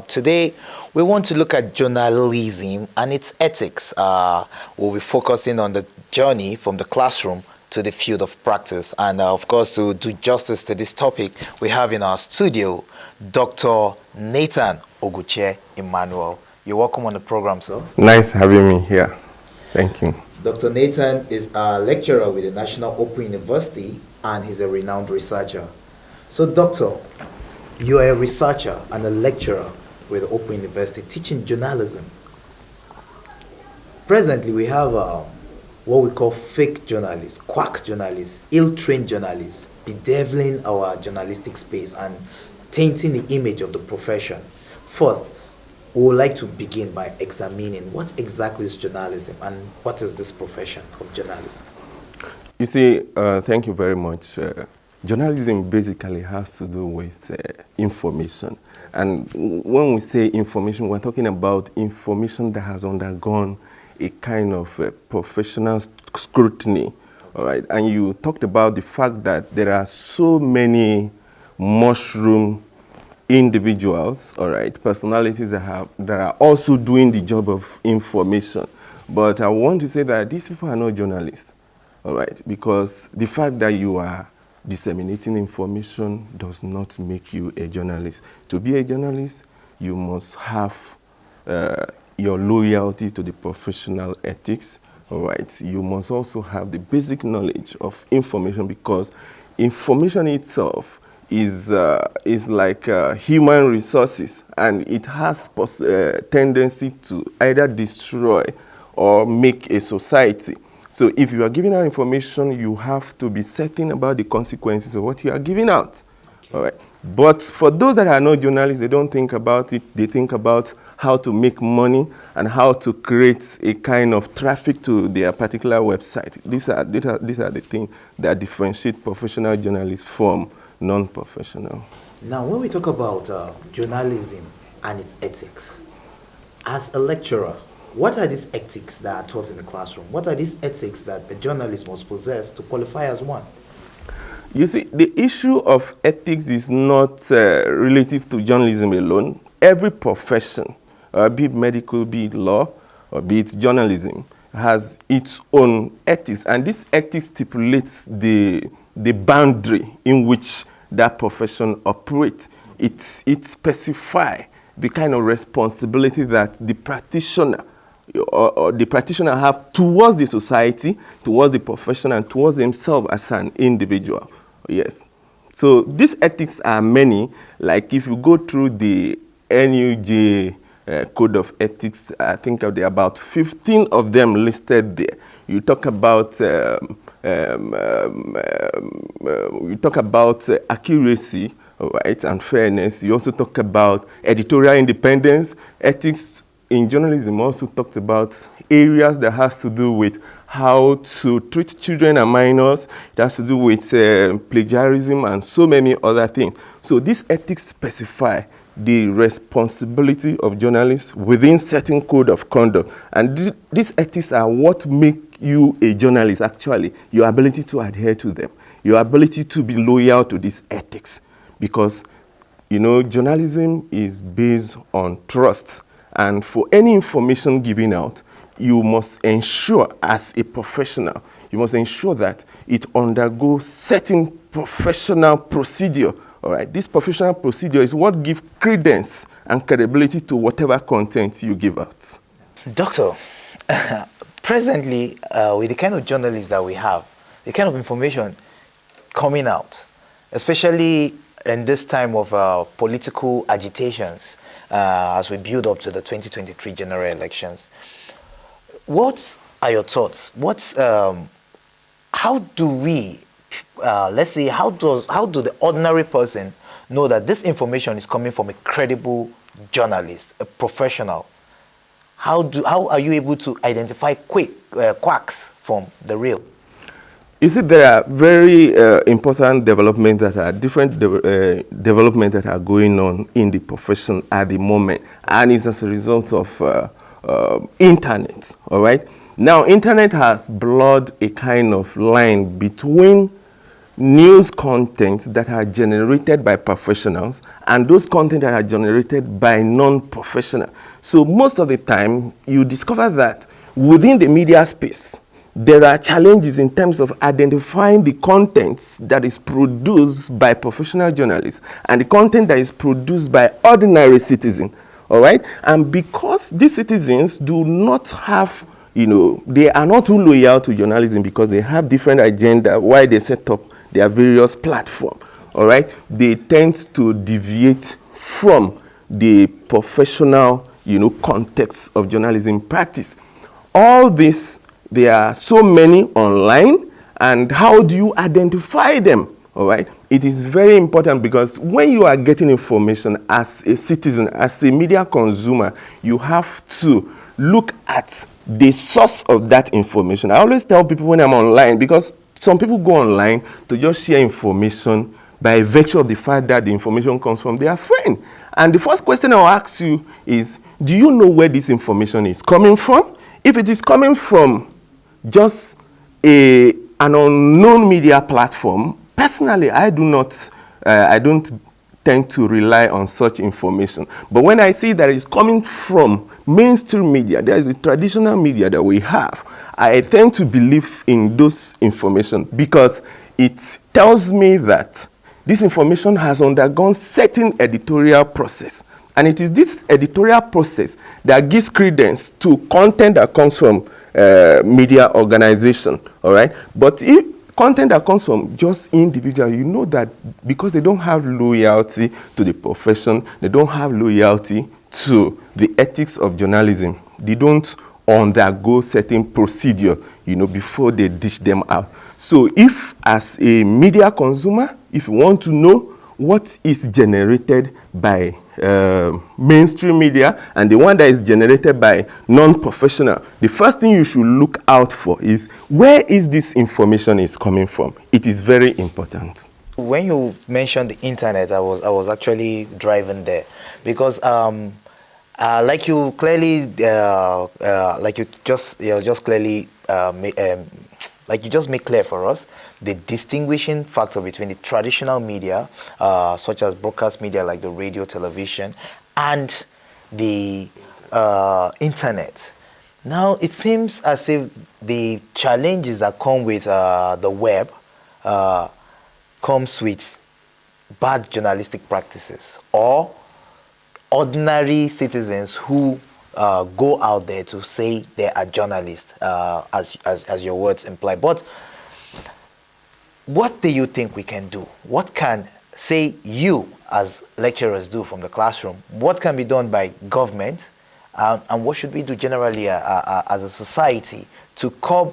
Today, we want to look at journalism and its ethics. We'll be focusing on the journey from the classroom to the field of practice. And of course, to do justice to this topic, we have in our studio Dr. Nathan Oguche Emmanuel. You're welcome on the program, sir. Nice having me here. Thank you. Dr. Nathan is a lecturer with the National Open University and he's a renowned researcher. So, Doctor, you are a researcher and a lecturer with Open University teaching journalism. Presently, we have what we call fake journalists, quack journalists, ill-trained journalists, bedeviling our journalistic space and tainting the image of the profession. First, we would like to begin by examining what exactly is journalism and what is this profession of journalism? You see, thank you very much. Journalism basically has to do with information. And when we say information, we're talking about information that has undergone a kind of professional scrutiny. All right? And you talked about the fact that there are so many mushroom individuals, all right, personalities that are also doing the job of information. But I want to say that these people are not journalists, all right, because the fact that you are disseminating information does not make you a journalist. To be a journalist, you must have your loyalty to the professional ethics, all right. You must also have the basic knowledge of information because information itself is like human resources, and it has tendency to either destroy or make a society. So if you are giving out information, you have to be certain about the consequences of what you are giving out. Okay. All right. But for those that are not journalists, they don't think about it. They think about how to make money and how to create a kind of traffic to their particular website. These are the things that differentiate professional journalists from non-professional. Now, when we talk about journalism and its ethics, as a lecturer, what are these ethics that are taught in the classroom? What are these ethics that a journalist must possess to qualify as one? You see, the issue of ethics is not relative to journalism alone. Every profession, be it medical, be it law, or be it journalism, has its own ethics. And this ethics stipulates the boundary in which that profession operates. It specifies the kind of responsibility that the practitioner or the practitioner have towards the society, towards the profession, and towards himself as an individual. Yes. So these ethics are many. Like if you go through the NUJ Code of Ethics, I think there are about 15 of them listed there. You talk about accuracy, right, and fairness. You also talk about editorial independence. Ethics in journalism also talked about areas that has to do with how to treat children and minors. It has to do with plagiarism and so many other things. So these ethics specify the responsibility of journalists within certain code of conduct. And these ethics are what make you a journalist, actually, your ability to adhere to them, your ability to be loyal to these ethics. Because, you know, journalism is based on trust. And for any information given out, you must ensure as a professional, you must ensure that it undergoes certain professional procedure. All right, this professional procedure is what gives credence and credibility to whatever content you give out. Doctor, presently, with the kind of journalists that we have, the kind of information coming out, especially in this time of political agitations, as we build up to the 2023 general elections, what are your thoughts? How do we, let's say, how do the ordinary person know that this information is coming from a credible journalist, a professional? How are you able to identify quacks from the real? You see, there are very important developments that are different developments that are going on in the profession at the moment, and it's as a result of internet. All right. Now, internet has blurred a kind of line between news content that are generated by professionals and those content that are generated by non-professional. So most of the time, you discover that within the media space, there are challenges in terms of identifying the contents that is produced by professional journalists and the content that is produced by ordinary citizens. All right? And because these citizens do not have, they are not too loyal to journalism because they have different agenda why they set up their various platforms. All right? They tend to deviate from the professional, context of journalism practice. All this, there are so many online, and how do you identify them? All right? It is very important because when you are getting information as a citizen, as a media consumer, you have to look at the source of that information. I always tell people when I'm online, because some people go online to just share information by virtue of the fact that the information comes from their friend. And the first question I'll ask you is, do you know where this information is coming from? If it is coming from just an unknown media platform, personally, I don't tend to rely on such information. But when I see that it's coming from mainstream media, there is the traditional media that we have, I tend to believe in those information because it tells me that this information has undergone certain editorial process. And it is this editorial process that gives credence to content that comes from media organization, all right? But if content that comes from just individual, you know that because they don't have loyalty to the profession, they don't have loyalty to the ethics of journalism, they don't undergo certain procedure, before they dish them out. So if as a media consumer, if you want to know what is generated by mainstream media and the one that is generated by non-professional, the first thing you should look out for is where is this information is coming from. It is very important. When you mentioned the internet, I was actually driving there because like you clearly like you just clearly like you just made clear for us, the distinguishing factor between the traditional media, such as broadcast media like the radio, television, and the internet. Now, it seems as if the challenges that come with the web comes with bad journalistic practices or ordinary citizens who go out there to say they are journalists, as your words imply. But what do you think we can do? What can, say, you as lecturers do from the classroom? What can be done by government? And what should we do generally as a society to curb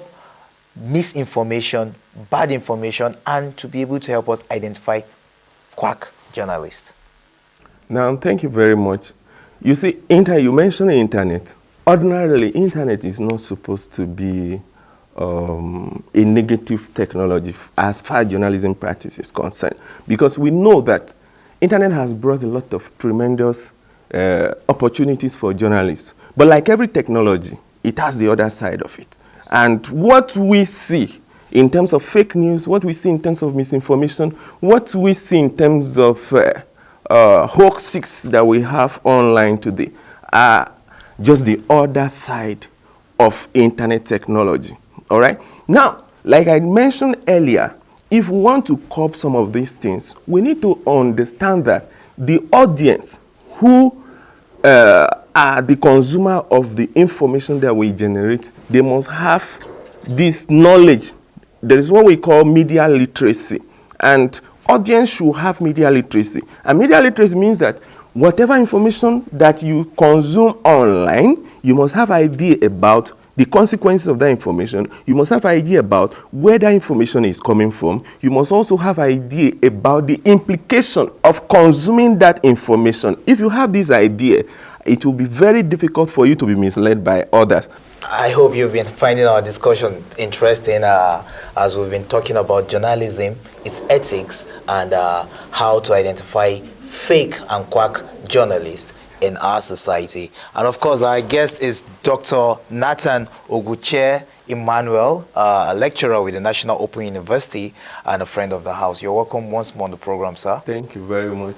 misinformation, bad information, and to be able to help us identify quack journalists? Now, thank you very much. You see, you mentioned internet. Ordinarily, internet is not supposed to be a negative technology as far as journalism practice is concerned, because we know that internet has brought a lot of tremendous opportunities for journalists. But like every technology, it has the other side of it. And what we see in terms of fake news, what we see in terms of misinformation, what we see in terms of hoaxes that we have online today are just the other side of internet technology. All right? Now, like I mentioned earlier, if we want to curb some of these things, we need to understand that the audience who are the consumer of the information that we generate, they must have this knowledge. There is what we call media literacy. And audience should have media literacy. And media literacy means that whatever information that you consume online, you must have idea about the consequences of that information. You must have idea about where that information is coming from. You must also have idea about the implication of consuming that information. If you have this idea, it will be very difficult for you to be misled by others. I hope you've been finding our discussion interesting as we've been talking about journalism, its ethics, and how to identify fake and quack journalists in our society. And of course, our guest is Dr. Nathan Oguche, Emmanuel, a lecturer with the National Open University and a friend of the house. You're welcome once more on the program, sir. Thank you very much.